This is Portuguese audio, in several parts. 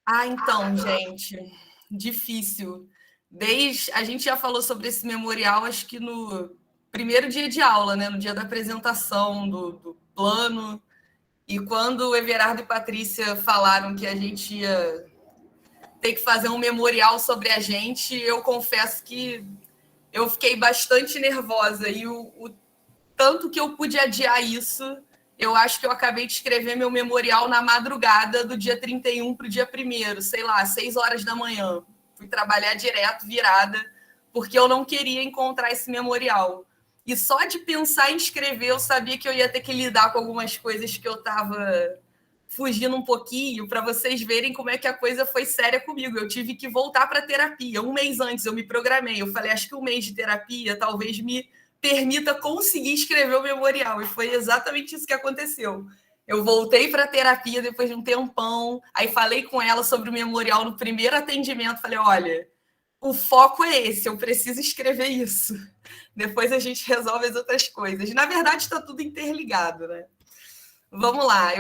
Então, gente, difícil. A gente já falou sobre esse memorial, acho que no primeiro dia de aula, né? No dia da apresentação do plano. E quando o Everardo e Patrícia falaram que a gente ia ter que fazer um memorial sobre a gente, eu confesso que eu fiquei bastante nervosa. E o tanto que eu pude adiar isso, eu acho que eu acabei de escrever meu memorial na madrugada do dia 31 para o dia 1º, sei lá, 6 horas da manhã. Fui trabalhar direto, virada, porque eu não queria encontrar esse memorial. E só de pensar em escrever, eu sabia que eu ia ter que lidar com algumas coisas que eu estava fugindo um pouquinho, para vocês verem como é que a coisa foi séria comigo. Eu tive que voltar para terapia. Um mês antes eu me programei. Eu falei, acho que um mês de terapia talvez me permita conseguir escrever o memorial. E foi exatamente isso que aconteceu. Eu voltei para a terapia depois de um tempão, aí falei com ela sobre o memorial no primeiro atendimento, falei, olha, o foco é esse, eu preciso escrever isso. Depois a gente resolve as outras coisas. Na verdade, está tudo interligado, né? Vamos lá,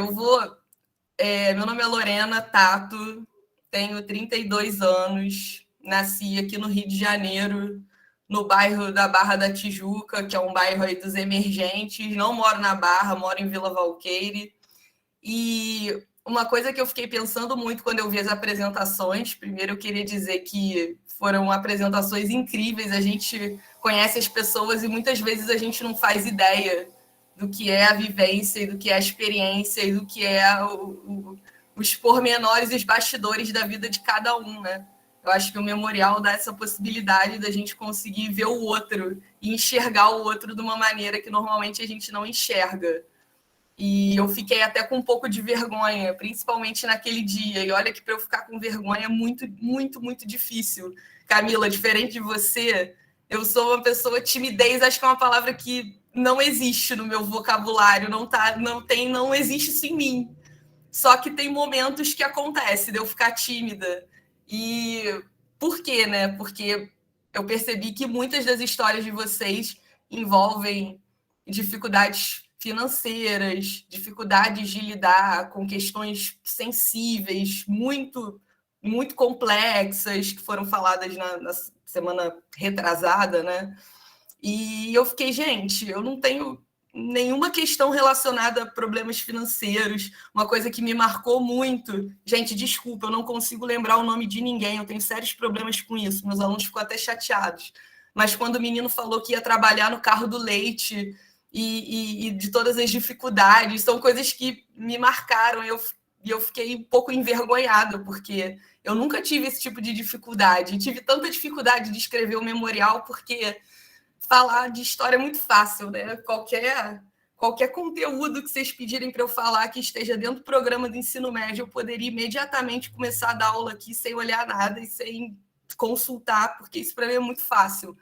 meu nome é Lorena Tato, tenho 32 anos, nasci aqui no Rio de Janeiro, no bairro da Barra da Tijuca, que é um bairro aí dos emergentes. Não moro na Barra, moro em Vila Valqueire. E uma coisa que eu fiquei pensando muito quando eu vi as apresentações, primeiro eu queria dizer que foram apresentações incríveis, a gente conhece as pessoas e muitas vezes a gente não faz ideia do que é a vivência e do que é a experiência e do que é os pormenores e os bastidores da vida de cada um, né? Eu acho que o memorial dá essa possibilidade da gente conseguir ver o outro e enxergar o outro de uma maneira que normalmente a gente não enxerga. E eu fiquei até com um pouco de vergonha, principalmente naquele dia. E olha que para eu ficar com vergonha é muito, muito, muito difícil. Camila, diferente de você, eu sou uma pessoa, timidez, acho que é uma palavra que não existe no meu vocabulário, não existe isso em mim. Só que tem momentos que acontece de eu ficar tímida. E por quê, né? Porque eu percebi que muitas das histórias de vocês envolvem dificuldades financeiras, dificuldades de lidar com questões sensíveis, muito, muito complexas, que foram faladas na semana retrasada, né? E eu fiquei, gente, eu não tenho nenhuma questão relacionada a problemas financeiros. Uma coisa que me marcou muito, gente, desculpa, eu não consigo lembrar o nome de ninguém, eu tenho sérios problemas com isso, meus alunos ficam até chateados. Mas quando o menino falou que ia trabalhar no carro do leite e de todas as dificuldades, são coisas que me marcaram, e eu fiquei um pouco envergonhada, porque eu nunca tive esse tipo de dificuldade. Tive tanta dificuldade de escrever o memorial, porque falar de história é muito fácil, né? Qualquer conteúdo que vocês pedirem para eu falar que esteja dentro do programa do ensino médio, eu poderia imediatamente começar a dar aula aqui sem olhar nada e sem consultar, porque isso para mim é muito fácil.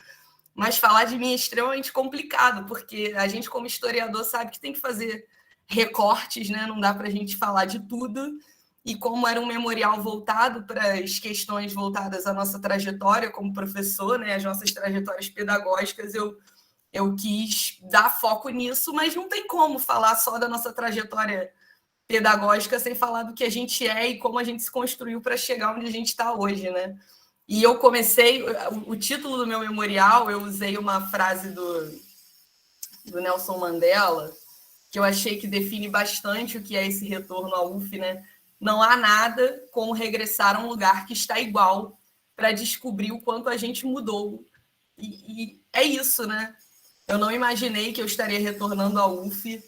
Mas falar de mim é extremamente complicado, porque a gente, como historiador, sabe que tem que fazer recortes, né? Não dá para a gente falar de tudo. E como era um memorial voltado para as questões voltadas à nossa trajetória como professor, né, as nossas trajetórias pedagógicas, eu quis dar foco nisso, mas não tem como falar só da nossa trajetória pedagógica sem falar do que a gente é e como a gente se construiu para chegar onde a gente está hoje, né? E eu comecei, o título do meu memorial, eu usei uma frase do Nelson Mandela, que eu achei que define bastante o que é esse retorno à UF, né? Não há nada como regressar a um lugar que está igual para descobrir o quanto a gente mudou. E é isso, né? Eu não imaginei que eu estaria retornando à UF,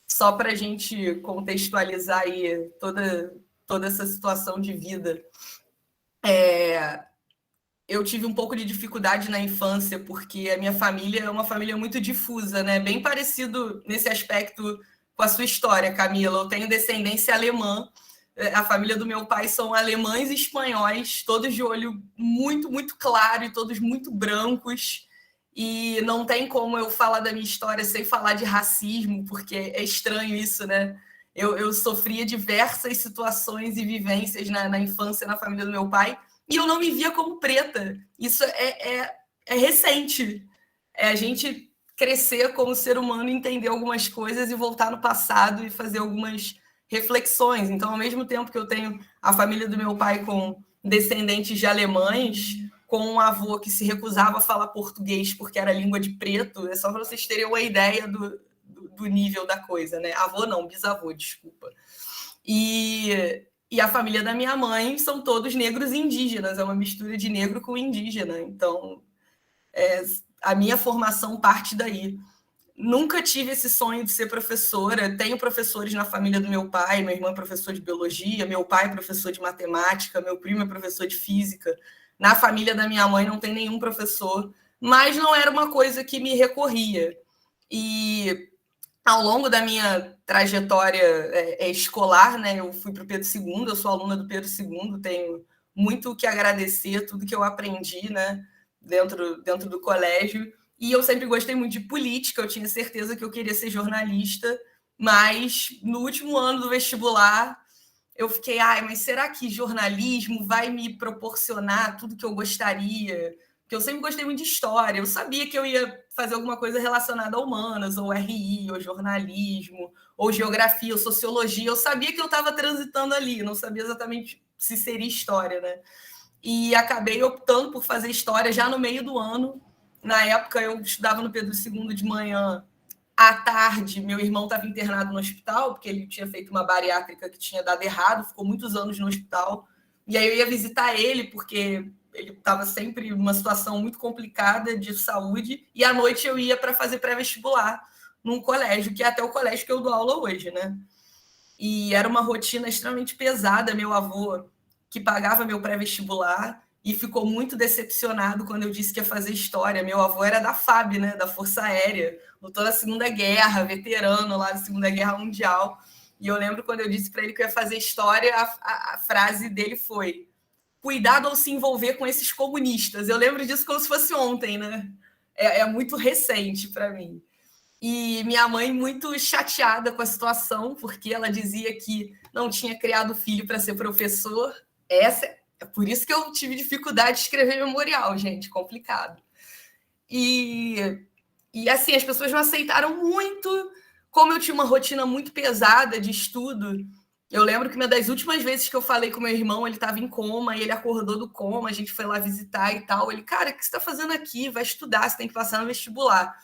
só para a gente contextualizar aí toda essa situação de vida. Eu tive um pouco de dificuldade na infância, porque a minha família é uma família muito difusa, né? Bem parecido nesse aspecto com a sua história, Camila. Eu tenho descendência alemã. A família do meu pai são alemães e espanhóis, todos de olho muito, muito claro e todos muito brancos. E não tem como eu falar da minha história sem falar de racismo, porque é estranho isso, né? Eu sofria diversas situações e vivências na infância, na família do meu pai, e eu não me via como preta. Isso é recente. É a gente crescer como ser humano, entender algumas coisas e voltar no passado e fazer algumas reflexões. Então, ao mesmo tempo que eu tenho a família do meu pai com descendentes de alemães, com um avô que se recusava a falar português porque era língua de preto, é só para vocês terem uma ideia do nível da coisa, né? Avô não, bisavô, desculpa. E a família da minha mãe são todos negros e indígenas, é uma mistura de negro com indígena. Então, a minha formação parte daí. Nunca tive esse sonho de ser professora. Tenho professores na família do meu pai, meu irmão é professor de biologia, meu pai é professor de matemática, meu primo é professor de física. Na família da minha mãe não tem nenhum professor, mas não era uma coisa que me recorria. E ao longo da minha trajetória escolar, né, eu fui para o Pedro II, eu sou aluna do Pedro II, tenho muito o que agradecer, tudo que eu aprendi, né, dentro do colégio. E eu sempre gostei muito de política, eu tinha certeza que eu queria ser jornalista, mas no último ano do vestibular eu fiquei, mas será que jornalismo vai me proporcionar tudo que eu gostaria? Porque eu sempre gostei muito de história, eu sabia que eu ia fazer alguma coisa relacionada a humanas, ou RI, ou jornalismo, ou geografia, ou sociologia. Eu sabia que eu estava transitando ali, não sabia exatamente se seria história, né? E acabei optando por fazer história já no meio do ano. Na época, eu estudava no Pedro II de manhã. À tarde, meu irmão estava internado no hospital, porque ele tinha feito uma bariátrica que tinha dado errado, ficou muitos anos no hospital. E aí eu ia visitar ele, porque ele estava sempre numa situação muito complicada de saúde. E à noite eu ia para fazer pré-vestibular num colégio, que é até o colégio que eu dou aula hoje, né? E era uma rotina extremamente pesada. Meu avô, que pagava meu pré-vestibular, e ficou muito decepcionado quando eu disse que ia fazer história. Meu avô era da FAB, né, da Força Aérea, lutou na Segunda Guerra, veterano lá da Segunda Guerra Mundial. E eu lembro quando eu disse para ele que eu ia fazer história, a frase dele foi: cuidado ao se envolver com esses comunistas. Eu lembro disso como se fosse ontem, né? É muito recente para mim. E minha mãe muito chateada com a situação, porque ela dizia que não tinha criado filho para ser professor. É por isso que eu tive dificuldade de escrever memorial, gente, complicado. E assim, as pessoas não aceitaram muito. Como eu tinha uma rotina muito pesada de estudo, eu lembro que uma das últimas vezes que eu falei com meu irmão, ele estava em coma, e ele acordou do coma, a gente foi lá visitar e tal. Ele, cara, o que você está fazendo aqui? Vai estudar, você tem que passar no vestibular.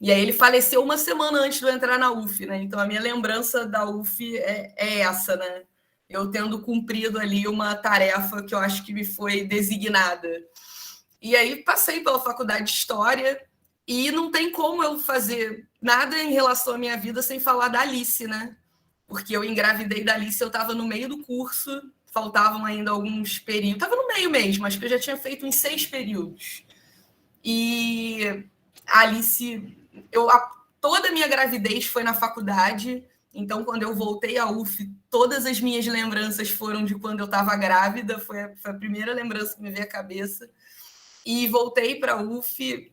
E aí ele faleceu uma semana antes de eu entrar na UF, né? Então a minha lembrança da UF é essa, né? Eu tendo cumprido ali uma tarefa que eu acho que me foi designada. E aí passei pela faculdade de História e não tem como eu fazer nada em relação à minha vida sem falar da Alice, né? Porque eu engravidei da Alice, eu estava no meio do curso, faltavam ainda alguns períodos. Estava no meio mesmo, acho que eu já tinha feito em 6 períodos. E a Alice, toda a minha gravidez foi na faculdade, então quando eu voltei à UF, todas as minhas lembranças foram de quando eu estava grávida, foi a primeira lembrança que me veio à cabeça. E voltei para a UF,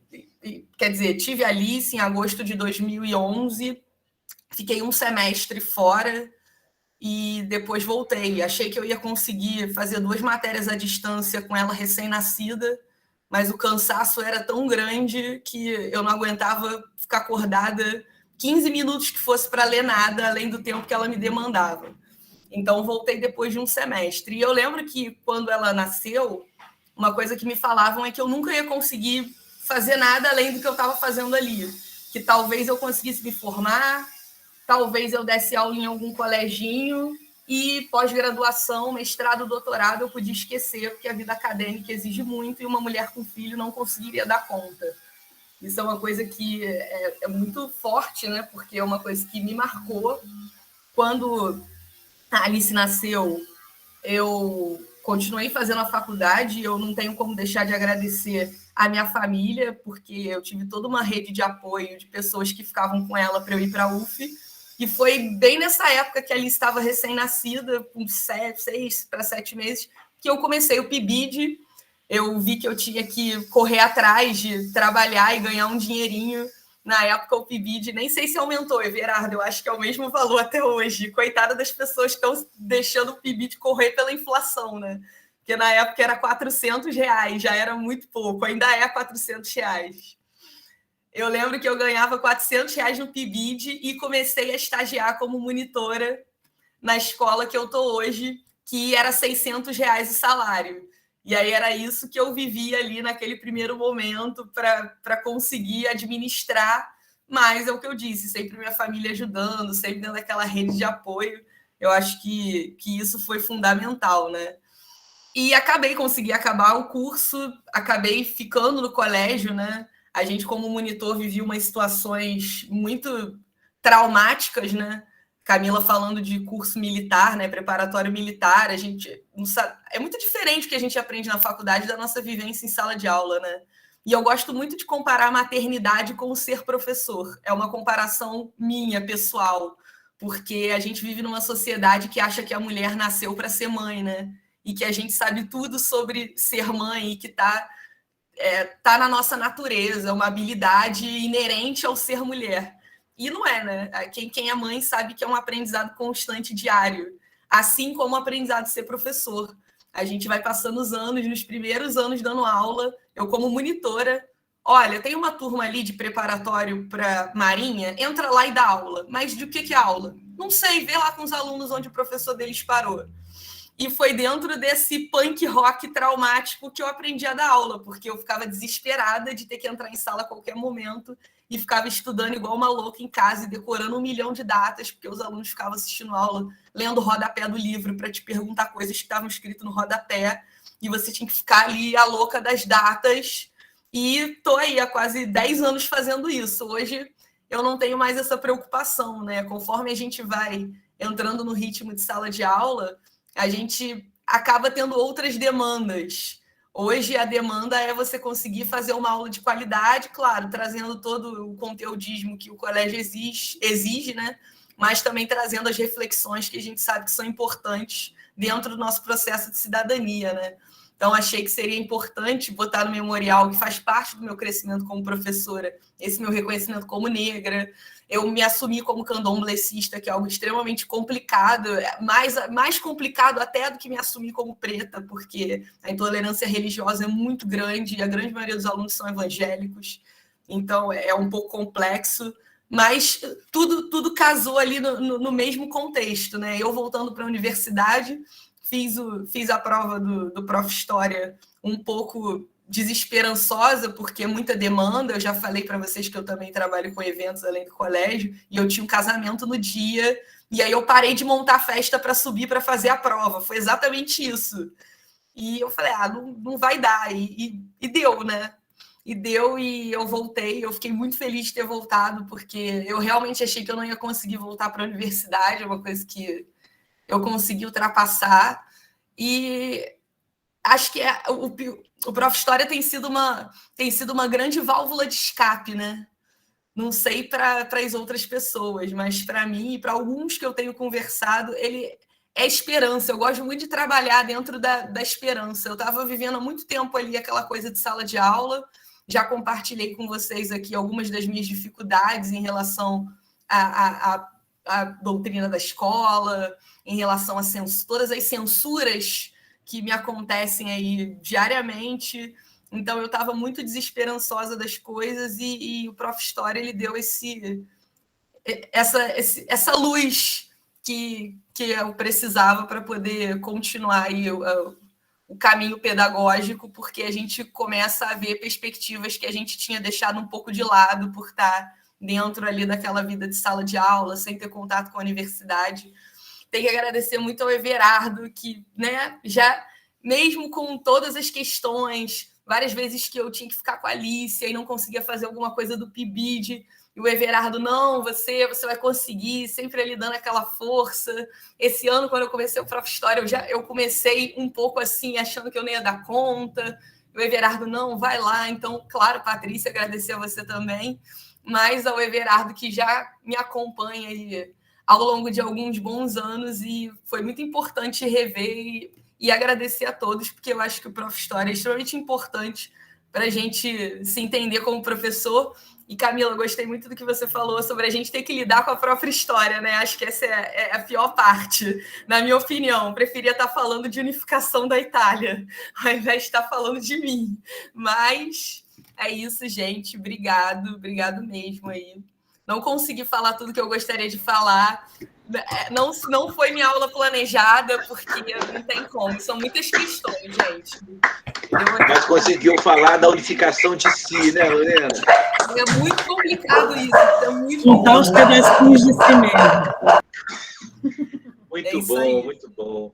quer dizer, tive a Alice em agosto de 2011, fiquei um semestre fora e depois voltei. Achei que eu ia conseguir fazer 2 matérias à distância com ela recém-nascida, mas o cansaço era tão grande que eu não aguentava ficar acordada 15 minutos que fosse para ler nada, além do tempo que ela me demandava. Então, voltei depois de um semestre. E eu lembro que, quando ela nasceu, uma coisa que me falavam é que eu nunca ia conseguir fazer nada além do que eu estava fazendo ali. Que talvez eu conseguisse me formar, talvez eu desse aula em algum coleginho, e pós-graduação, mestrado, doutorado, eu podia esquecer, porque a vida acadêmica exige muito e uma mulher com filho não conseguiria dar conta. Isso é uma coisa que é muito forte, né? Porque é uma coisa que me marcou. Quando a Alice nasceu, eu continuei fazendo a faculdade, eu não tenho como deixar de agradecer a minha família, porque eu tive toda uma rede de apoio de pessoas que ficavam com ela para eu ir para a UF. E foi bem nessa época que ela estava recém-nascida, com 6 para 7 meses, que eu comecei o PIBID. Eu vi que eu tinha que correr atrás de trabalhar e ganhar um dinheirinho. Na época, o PIBID, nem sei se aumentou, Everardo, eu acho que é o mesmo valor até hoje. Coitada das pessoas que estão deixando o PIBID correr pela inflação, né? Porque na época era R$400, já era muito pouco, ainda é R$400. Eu lembro que eu ganhava R$400 no PIBID e comecei a estagiar como monitora na escola que eu estou hoje, que era R$ 600 o salário. E aí era isso que eu vivia ali naquele primeiro momento para conseguir administrar. Mas é o que eu disse, sempre minha família ajudando, sempre dando aquela rede de apoio. Eu acho que isso foi fundamental, né? E consegui acabar o curso, acabei ficando no colégio, né? A gente, como monitor, vivia umas situações muito traumáticas, né? Camila falando de curso militar, né? Preparatório militar, a gente não sabe, é muito diferente o que a gente aprende na faculdade da nossa vivência em sala de aula, né? E eu gosto muito de comparar a maternidade com o ser professor. É uma comparação minha, pessoal, porque a gente vive numa sociedade que acha que a mulher nasceu para ser mãe, né? E que a gente sabe tudo sobre ser mãe e que tá na nossa natureza, uma habilidade inerente ao ser mulher. E não é, né? Quem é mãe sabe que é um aprendizado constante diário, assim como o aprendizado de ser professor. A gente vai passando os anos, nos primeiros anos dando aula, eu como monitora, olha, tem uma turma ali de preparatório para Marinha, entra lá e dá aula. Mas de que é aula? Não sei, vê lá com os alunos onde o professor deles parou. E foi dentro desse punk rock traumático que eu aprendi a dar aula, porque eu ficava desesperada de ter que entrar em sala a qualquer momento e ficava estudando igual uma louca em casa e decorando 1 milhão de datas, porque os alunos ficavam assistindo aula, lendo o rodapé do livro para te perguntar coisas que estavam escritas no rodapé, e você tinha que ficar ali a louca das datas. E tô aí há quase 10 anos fazendo isso. Hoje eu não tenho mais essa preocupação, né? Conforme a gente vai entrando no ritmo de sala de aula, a gente acaba tendo outras demandas. Hoje a demanda é você conseguir fazer uma aula de qualidade, claro, trazendo todo o conteudismo que o colégio exige, né? Mas também trazendo as reflexões que a gente sabe que são importantes dentro do nosso processo de cidadania, né? Então, achei que seria importante botar no memorial, que faz parte do meu crescimento como professora, esse meu reconhecimento como negra. Eu me assumi como candomblessista, que é algo extremamente complicado, mais complicado até do que me assumir como preta, porque a intolerância religiosa é muito grande e a grande maioria dos alunos são evangélicos, então é um pouco complexo, mas tudo casou ali no mesmo contexto, né? Eu voltando para a universidade, fiz a prova do Prof. História um pouco desesperançosa, porque é muita demanda. Eu já falei para vocês que eu também trabalho com eventos além do colégio, e eu tinha um casamento no dia, e aí eu parei de montar a festa para subir para fazer a prova. Foi exatamente isso. E eu falei, não vai dar. E deu, né? E deu, e eu voltei. Eu fiquei muito feliz de ter voltado, porque eu realmente achei que eu não ia conseguir voltar para a universidade, é uma coisa que eu consegui ultrapassar. E acho que o Prof. História tem sido uma grande válvula de escape, né? Não sei para as outras pessoas, mas para mim e para alguns que eu tenho conversado, ele é esperança. Eu gosto muito de trabalhar dentro da esperança. Eu estava vivendo há muito tempo ali aquela coisa de sala de aula, já compartilhei com vocês aqui algumas das minhas dificuldades em relação à doutrina da escola, em relação a todas as censuras que me acontecem aí diariamente. Então eu estava muito desesperançosa das coisas e o Prof. História ele deu essa luz que eu precisava para poder continuar aí o caminho pedagógico, porque a gente começa a ver perspectivas que a gente tinha deixado um pouco de lado por estar dentro ali daquela vida de sala de aula, sem ter contato com a universidade. Tem que agradecer muito ao Everardo, que, né, já, mesmo com todas as questões, várias vezes que eu tinha que ficar com a Alicia e não conseguia fazer alguma coisa do PIBID, e o Everardo, não, você vai conseguir, sempre ele dando aquela força. Esse ano, quando eu comecei o Prof. História, eu comecei um pouco assim, achando que eu não ia dar conta. O Everardo, não, vai lá. Então, claro, Patrícia, agradecer a você também, mas ao Everardo, que já me acompanha aí ao longo de alguns bons anos, e foi muito importante rever e agradecer a todos, porque eu acho que o Prof. História é extremamente importante para a gente se entender como professor. E, Camila, gostei muito do que você falou sobre a gente ter que lidar com a própria história, né? Acho que essa é a pior parte, na minha opinião. Preferia estar falando de unificação da Itália, ao invés de estar falando de mim. Mas é isso, gente. Obrigado mesmo aí. Não consegui falar tudo que eu gostaria de falar, Não foi minha aula planejada, porque não tem como. São muitas questões, gente. Mas conseguiu falar da unificação de si, né, Lorena? É muito complicado isso. É muito juntar os pedacinhos de si mesmo. Muito bom, muito bom.